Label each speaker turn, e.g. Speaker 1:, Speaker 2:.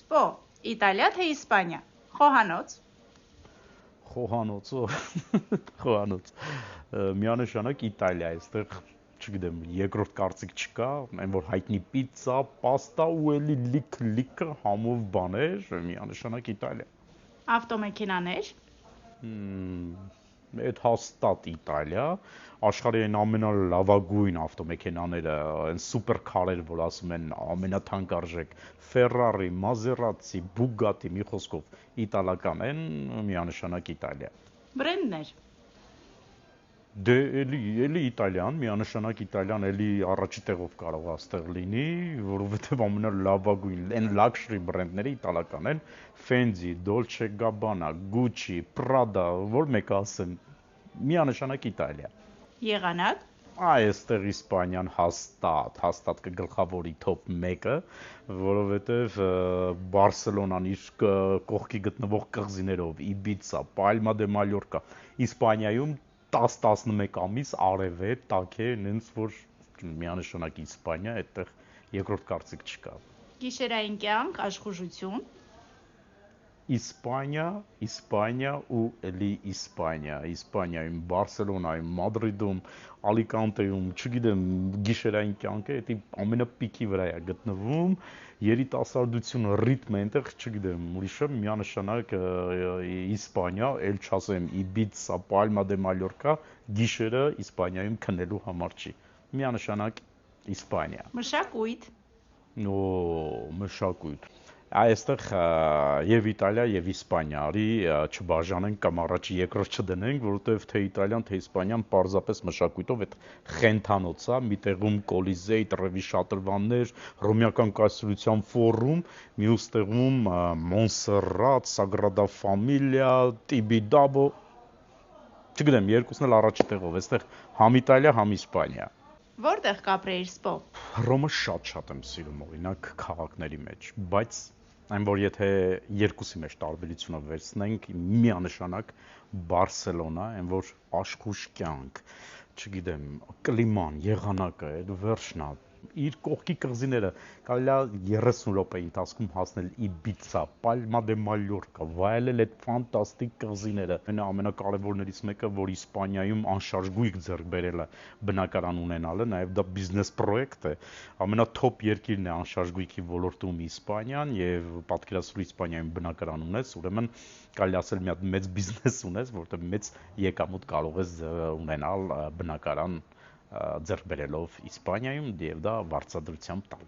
Speaker 1: Սպո, Իտալիա թե Իսպանիա։ Խոհանոց։
Speaker 2: Խոհանոց։ Միանշանակ Իտալիա, այստեղ չգիտեմ, երկրորդ կարծիք չկա, այն որ հայտնի պիցցա, պաստա ու էլի լիքը համով բաներ, միանշանակ Իտալիա։
Speaker 1: Ավտոմեքենաներ։
Speaker 2: Այդ հաստատ Իտալիա, աշխարհի այն ամենալավագույն ավտոմեքենաները, այն սուպեր քարեր, որ ասում են ամենաթանկարժեք, Ferrari, Maserati, Bugatti, մի խոսքով իտալական են, միանշանակ Իտալիա։
Speaker 1: Բրենդներ։
Speaker 2: Դե էլի Իտալիան, միանշանակ Իտալիան էլի առաջի տեղով կարող է այստեղ լինի, որովհետև ամենալավագույն, այն լաքշրի բրենդները իտալական են, Fendi, Dolce Gabbana, Gucci, Prada, որ մեկը ասեմ, միանշանակ Իտալիա։
Speaker 1: Եղանակ։
Speaker 2: Այստեղ Իսպանիան հաստատ կգլխավորի top 1-ը, որովհետև Բարսելոնան իր կողքի գտնվող կղզիներով, Իբիցա, Պալմա դե Մալյորկա, Իսպանիայում 10-11 ամիս արև է, տաք է, նենց որ միանշանակ Իսպանիա, այդտեղ երկրորդ կարծիք չկա։
Speaker 1: Գիշերային կյանք, աշխուժություն։
Speaker 2: Իսպանիա ու էլի Իսպանիայում, Բարսելոնայում, Մադրիդում, Ալիկանտեում, չգիտեմ, գիշերային կյանքը դա ամենապիկի վրա է գտնվում, երիտասարդությունը, ռիթմը այնտեղ, չգիտեմ, ուրիշը միանշանակ Իսպանիա, էլ չասեմ Իբիցա, Պալմա դե Մալյորկա, գիշերը Իսպանիայում քնելու համար չի։ Միանշանակ Իսպանիա։
Speaker 1: Մշակույթ։
Speaker 2: Մշակույթ։ Այստեղ եւ Իտալիա եւ Իսպանիա արի չբաժանենք կամ առաջի երկրորդ չդնենք, որովհետեւ թե Իտալիան, թե Իսպանիան պարզապես մշակույթով այդ խենթանոց է, մի տեղում Կոլիզեյ, Տրևի շատրվաններ, Հռոմեական կայսրության ֆորում, մյուս տեղում Մոնսերրատ, Սագրադա Ֆամիլիա, Տիբիդաբո, չգիտեմ, երկուսն էլ առաջի տեղով, այստեղ համ Իտալիա, համ Իսպանիա։
Speaker 1: Որտեղ կապրեիր Սպո։
Speaker 2: Հռոմը շատ եմ սիրում, օրինակ քաղաքների մեջ, բայց այն որ եթե երկուսի մեջ տարբերությունը վերցնենք, միանշանակ Բարսելոնա, այն որ աշխուժ կյանք, չգիտեմ, կլիման, եղանակը, այդ վերջնա, իր կողքի կղզիները կարելի է 30 րոպեի ընթացքում հասնել Իբիցա, Պալմա դե Մալյորկա, վայելել այդ ֆանտաստիկ կղզիները։ Ամենակարևորներից մեկը, որ Իսպանիայում անշարժ գույք ձեռք բերել է բնակարան ունենալը, նաև դա բիզնես պրոյեկտ է։ Ամենաթոփ երկիրն է անշարժ գույքի ոլորտում Իսպանիան եւ պատկերացրու Իսպանիայում բնակարան ունես, ուրեմն կարելի ասել մի հատ մեծ բիզնես ունես, որտեղ մեծ եկամուտ կարող ես ունենալ բնակարան ձեռք բերելով Իսպանիայում եւ դա վարձատրությամբ տալ։